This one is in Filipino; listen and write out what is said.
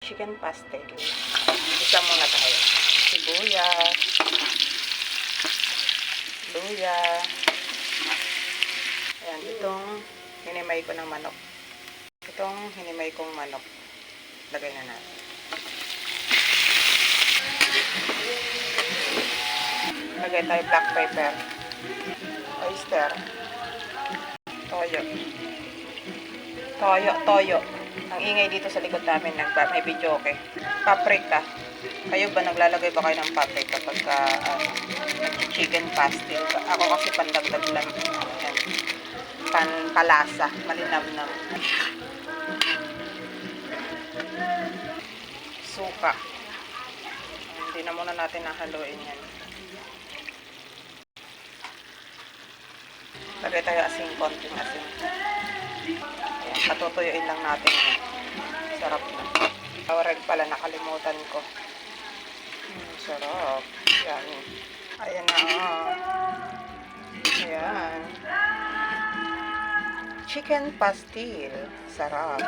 Chicken pastel. Isa muna tayo. Sibuyas. Luya. Ayan, itong hinimay ko ng manok. Itong hinimay kong manok. Lagay na natin. Lagay tayo black pepper. Oyster. Toyo. Toyo. Ang ingay dito sa likod namin, may video okay. Paprika. Kayo ba, naglalagay ba kayo ng paprika pagka chicken pastel? Ako kasi pandagdag lang. Ayan. Palasa. Malinamnam. Suka. Hindi na muna natin nahaluin yan. Lagay tayo konting asin. Ayan, patutuyuin lang natin. Sarap na. Tawag pala, nakalimutan ko. Sarap. Yan. Ayan na. Ayan. Chicken pastel. Sarap.